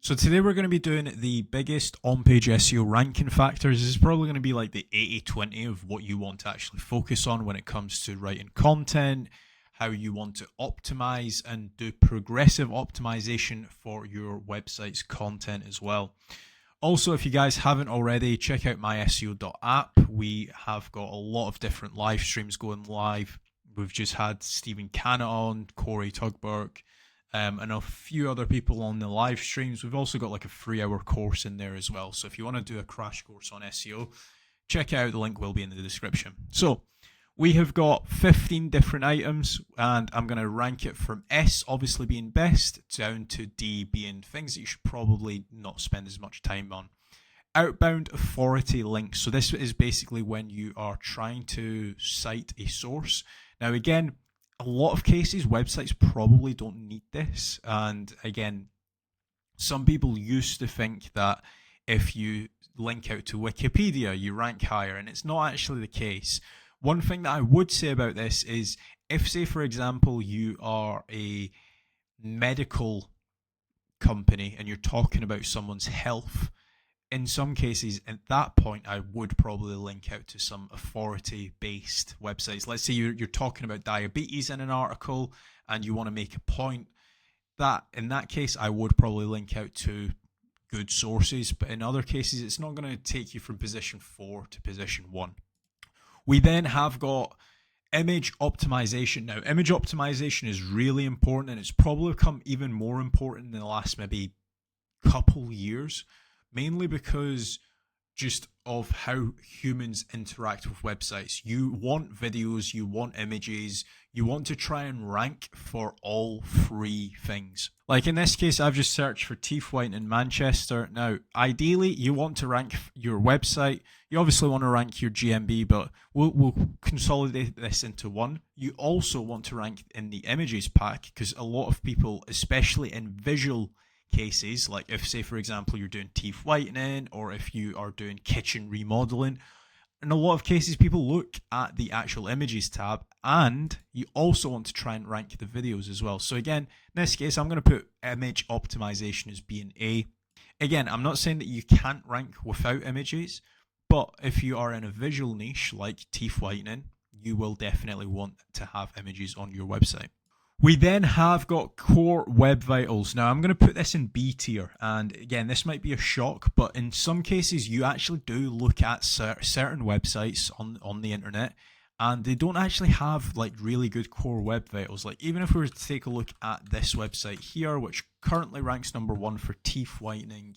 So today we're going to be doing the biggest on-page SEO ranking factors. This is probably going to be like the 80-20 of what you want to actually focus on when it comes to writing content, how you want to optimize and do progressive optimization for your website's content as well. Also, if you guys haven't already, check out mySEO.app. We have got a lot of different live streams going live. We've just had Stephen Cannon on, Corey Tugberg, and a few other people on the live streams. We've also got like a 3-hour course in there as well. So if you want to do a crash course on SEO, check it out. The link will be in the description. So we have got 15 different items, and I'm going to rank it from S obviously being best down to D being things that you should probably not spend as much time on. Outbound authority links. So this is basically when you are trying to cite a source. Now again, a lot of cases, websites probably don't need this. And again, some people used to think that if you link out to Wikipedia, you rank higher, and it's not actually the case. One thing that I would say about this is if, say, for example, you are a medical company and you're talking about someone's health, in some cases, at that point, I would probably link out to some authority-based websites. Let's say you're talking about diabetes in an article and you want to make a point. That in that case, I would probably link out to good sources. But in other cases, it's not going to take you from position 4 to position 1. We then have got image optimization. Now, image optimization is really important, and it's probably become even more important in the last maybe couple years. Mainly because just of how humans interact with websites. You want videos, you want images, you want to try and rank for all 3 things. Like in this case, I've just searched for teeth whitening in Manchester. Now, ideally, you want to rank your website. You obviously want to rank your GMB, but we'll consolidate this into one. You also want to rank in the images pack because a lot of people, especially in visual cases, like if, say, for example, you're doing teeth whitening or if you are doing kitchen remodeling, in a lot of cases people look at the actual images tab, and you also want to try and rank the videos as well. So again, in this case, I'm going to put image optimization as being A. Again, I'm not saying that you can't rank without images, but if you are in a visual niche like teeth whitening, you will definitely want to have images on your website. We then have got core web vitals. Now I'm going to put this in B tier, and again, this might be a shock, but in some cases you actually do look at certain websites on the internet and they don't actually have like really good core web vitals. Like even if we were to take a look at this website here, which currently ranks number 1 for teeth whitening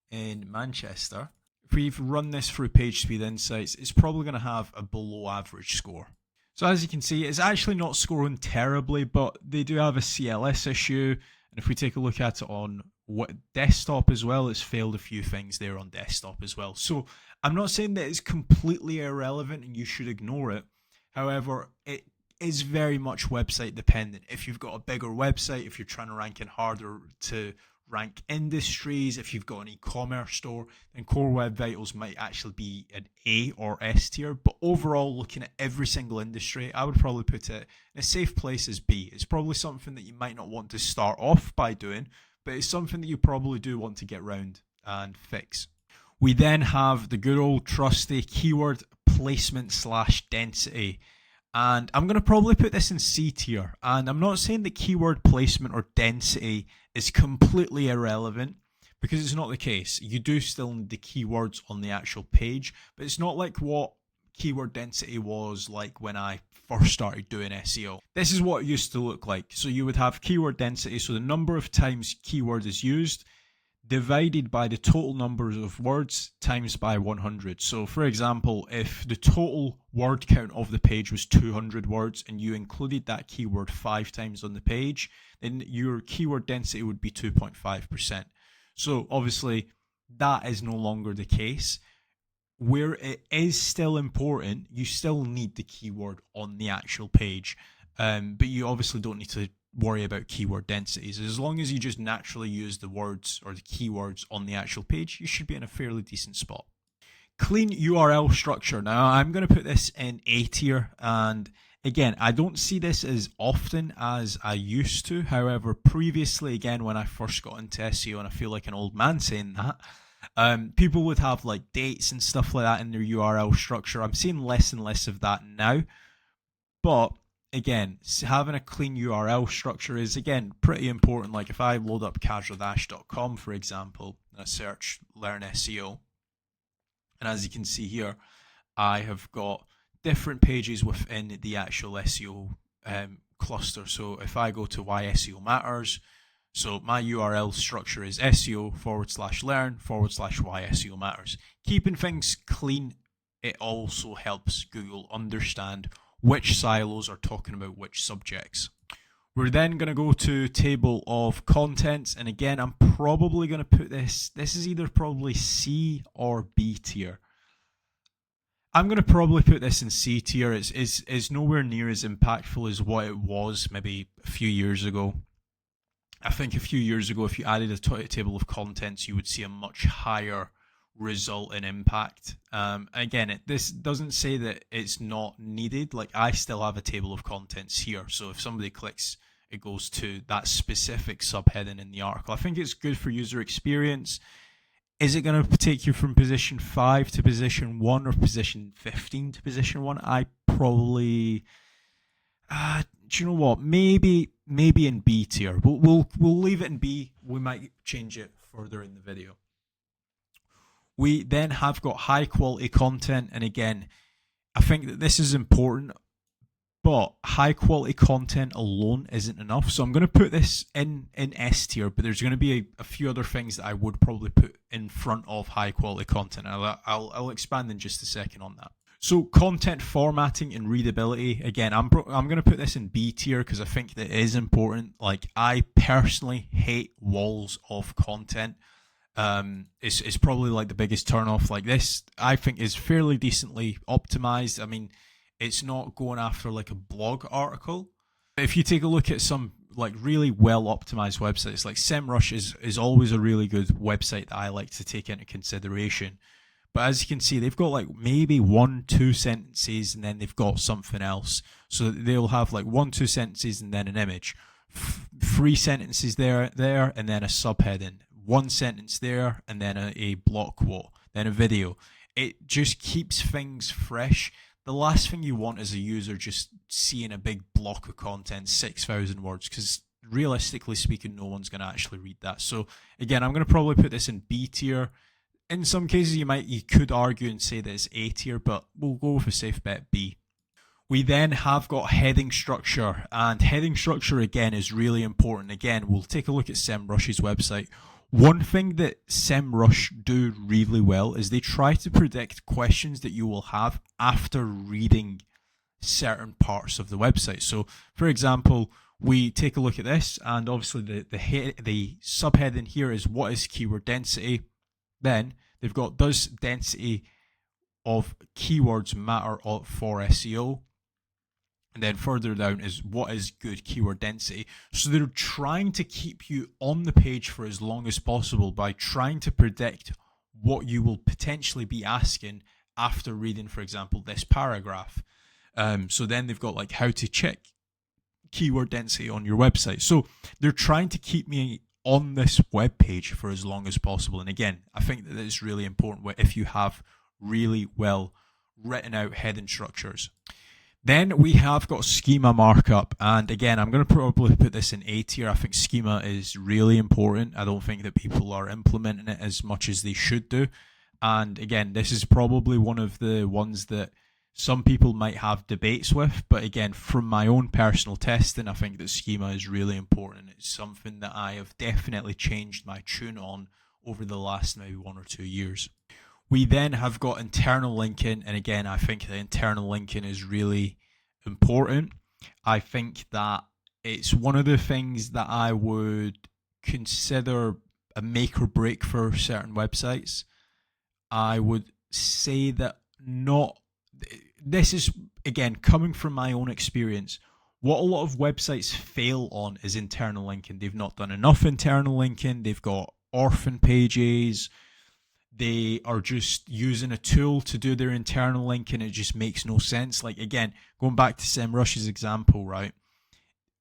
in Manchester, if we run this through PageSpeed Insights, it's probably going to have a below average score. So as you can see, it's actually not scoring terribly, but they do have a CLS issue. And if we take a look at it on desktop as well, it's failed a few things there on desktop as well. So I'm not saying that it's completely irrelevant and you should ignore it. However, it is very much website dependent. If you've got a bigger website, if you're trying to rank in harder to rank industries, if you've got an e-commerce store, then core web vitals might actually be an A or S tier. But overall, looking at every single industry, I would probably put it in a safe place as B. It's probably something that you might not want to start off by doing, but it's something that you probably do want to get round and fix. We then have the good old trusty keyword placement / density. And I'm going to probably put this in C tier. And I'm not saying that keyword placement or density is completely irrelevant, because it's not the case. You do still need the keywords on the actual page, but it's not like what keyword density was like when I first started doing SEO. This is what it used to look like. So you would have keyword density, so the number of times keyword is used, divided by the total numbers of words times by 100. So for example, if the total word count of the page was 200 words and you included that keyword 5 times on the page, then your keyword density would be 2.5%. So obviously that is no longer the case. Where it is still important, you still need the keyword on the actual page, but you obviously don't need to worry about keyword densities. As long as you just naturally use the words or the keywords on the actual page, you should be in a fairly decent spot. Clean URL structure. Now I'm going to put this in A tier, and Again, I don't see this as often as I used to. However, previously, again, when I first got into SEO, and I feel like an old man saying that, people would have like dates and stuff like that in their URL structure. I'm seeing less and less of that now. But again, having a clean URL structure is, again, pretty important. Like if I load up kasra-.com, for example, and I search Learn SEO, and as you can see here, I have got different pages within the actual SEO cluster. So if I go to Why SEO Matters, so my URL structure is SEO/learn/Why SEO Matters. Keeping things clean, it also helps Google understand which silos are talking about which subjects. We're then going to go to table of contents, and again, I'm probably going to put this is either probably C or B tier. I'm going to probably put this in C tier. It's nowhere near as impactful as what it was maybe a few years ago. I think a few years ago, if you added a table of contents, you would see a much higher result in impact. Again, this doesn't say that it's not needed. Like I still have a table of contents here. So if somebody clicks, it goes to that specific subheading in the article. I think it's good for user experience. Is it going to take you from position 5 to position 1 or position 15 to position 1? I probably, do you know what? Maybe in B tier. We'll leave it in B. We might change it further in the video. We then have got high quality content, and again, I think that this is important, but high quality content alone isn't enough. So I'm going to put this in S tier, but there's going to be a few other things that I would probably put in front of high quality content. I'll expand in just a second on that. So content formatting and readability, again, I'm going to put this in B tier because I think that it is important. Like I personally hate walls of content. It's probably like the biggest turnoff. Like this, I think is fairly decently optimized. I mean, it's not going after like a blog article. If you take a look at some like really well optimized websites, like SEMrush is always a really good website that I like to take into consideration. But as you can see, they've got like maybe 1-2 sentences and then they've got something else. So they'll have like 1-2 sentences and then an image, 3 sentences there, and then a subheading, 1 sentence there, and then a block quote, then a video. It just keeps things fresh. The last thing you want as a user just seeing a big block of content, 6,000 words, because realistically speaking, no one's going to actually read that. So again, I'm going to probably put this in B tier. In some cases, you could argue and say that it's A tier, but we'll go with a safe bet B. We then have got heading structure, and heading structure again is really important. Again, we'll take a look at SEMrush's website. One thing that SEMrush do really well is they try to predict questions that you will have after reading certain parts of the website. So, for example, we take a look at this, and obviously the subheading here is what is keyword density. Then they've got, does density of keywords matter for SEO? And then further down is what is good keyword density. So they're trying to keep you on the page for as long as possible by trying to predict what you will potentially be asking after reading, for example, this paragraph. So then they've got like how to check keyword density on your website. So they're trying to keep me on this web page for as long as possible. And again, I think that it's really important if you have really well written out heading structures. Then we have got schema markup, and again, I'm going to probably put this in A tier. I think schema is really important. I don't think that people are implementing it as much as they should do. And again, this is probably one of the ones that some people might have debates with, but again, from my own personal testing, I think that schema is really important. It's something that I have definitely changed my tune on over the last maybe 1 or 2 years. We then have got internal linking, and again, I think the internal linking is really important. I think that it's one of the things that I would consider a make or break for certain websites. I would say that this is, again, coming from my own experience. What a lot of websites fail on is internal linking. They've not done enough internal linking. They've got orphan pages. they are just using a tool to do their internal linking. It just makes no sense. Like, again, going back to SEMrush's example, right?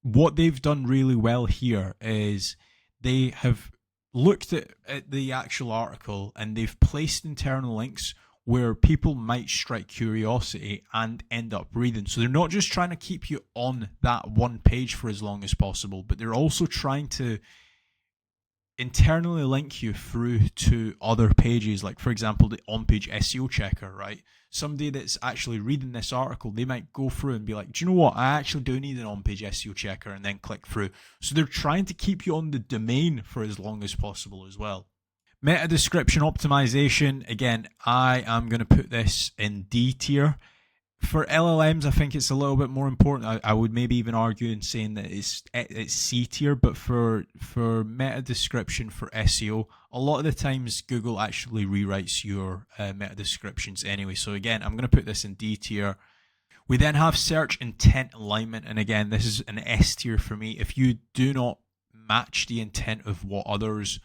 What they've done really well here is they have looked at the actual article and they've placed internal links where people might strike curiosity and end up reading. So they're not just trying to keep you on that one page for as long as possible, but they're also trying to internally link you through to other pages. Like, for example, the on-page SEO checker, right? Somebody that's actually reading this article, they might go through and be like, do you know what? I actually do need an on-page SEO checker, and then click through. So they're trying to keep you on the domain for as long as possible as well. Meta description optimization. Again, I am going to put this in D tier. For LLMs, I think it's a little bit more important. I would maybe even argue in saying that it's C tier, but for meta description for SEO, a lot of the times Google actually rewrites your meta descriptions anyway. So again, I'm going to put this in D tier. We then have search intent alignment, and again, this is an S tier for me. If you do not match the intent of what others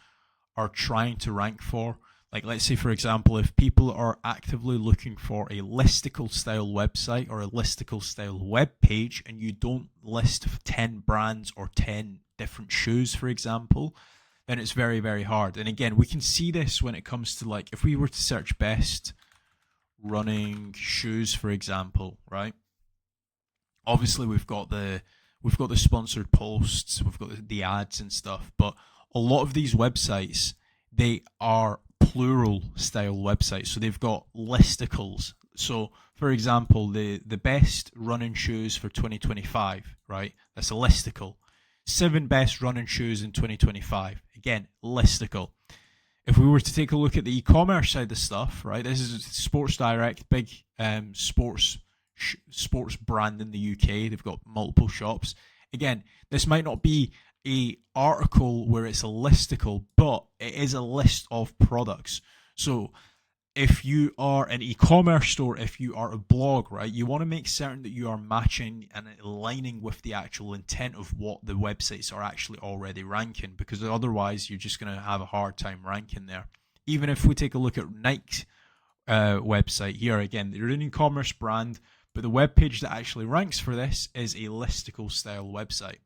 are trying to rank for, like, let's say, for example, if people are actively looking for a listicle style website or a listicle style web page and you don't list 10 brands or 10 different shoes, for example, then it's very, very hard. And again, we can see this when it comes to, like, if we were to search best running shoes, for example, right? Obviously, we've got the sponsored posts, we've got the ads and stuff, but a lot of these websites, they are plural style websites, so they've got listicles. So for example, the best running shoes for 2025, right? That's a listicle. 7 best running shoes in 2025, again, listicle. If we were to take a look at the e-commerce side of stuff, right? This is Sports Direct, big sports brand in the UK. They've got multiple shops. Again, this might not be a article where it's a listicle, but it is a list of products. So if you are an e-commerce store, if you are a blog, right, you want to make certain that you are matching and aligning with the actual intent of what the websites are actually already ranking, because otherwise you're just going to have a hard time ranking there. Even if we take a look at Nike's website here, again, they're an e-commerce brand, but the web page that actually ranks for this is a listicle style website.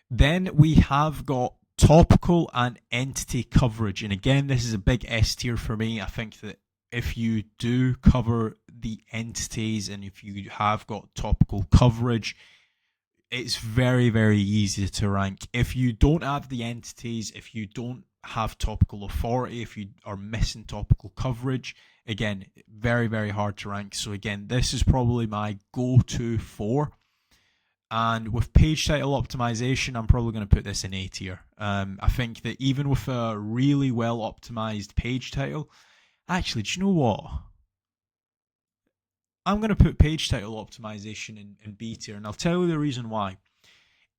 Then we have got topical and entity coverage. And again, this is a big S tier for me. I think that if you do cover the entities and if you have got topical coverage, it's very, very easy to rank. If you don't have the entities, if you don't have topical authority, if you are missing topical coverage, again, very, very hard to rank. So again, this is probably my go-to 4. And with page title optimization, I'm probably going to put this in A tier. I think that even with a really well optimized page title, actually, do you know what? I'm going to put page title optimization in B tier, and I'll tell you the reason why.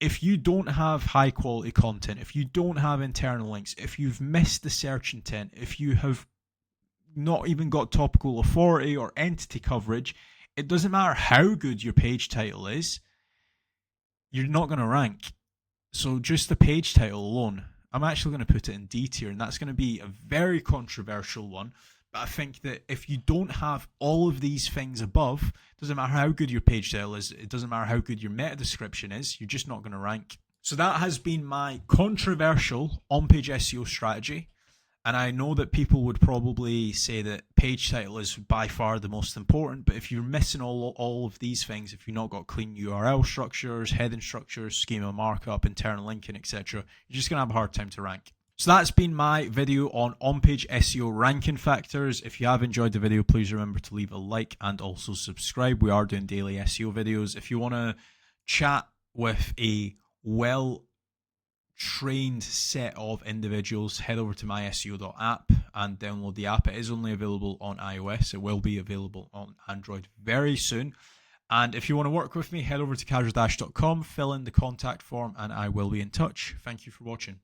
If you don't have high quality content, if you don't have internal links, if you've missed the search intent, if you have not even got topical authority or entity coverage, it doesn't matter how good your page title is, you're not going to rank. So just the page title alone, I'm actually going to put it in D tier, and that's going to be a very controversial one. But I think that if you don't have all of these things above, it doesn't matter how good your page title is, it doesn't matter how good your meta description is, you're just not going to rank. So that has been my controversial on-page SEO strategy. And I know that people would probably say that page title is by far the most important, but if you're missing all of these things, if you've not got clean URL structures, heading structures, schema markup, internal linking, etc., you're just going to have a hard time to rank. So that's been my video on-page SEO ranking factors. If you have enjoyed the video, please remember to leave a like and also subscribe. We are doing daily SEO videos. If you want to chat with a well-trained set of individuals, head over to myseo.app and download the app. It is only available on iOS. It will be available on Android very soon. And if you want to work with me, head over to kasra-.com, fill in the contact form, and I will be in touch. Thank you for watching.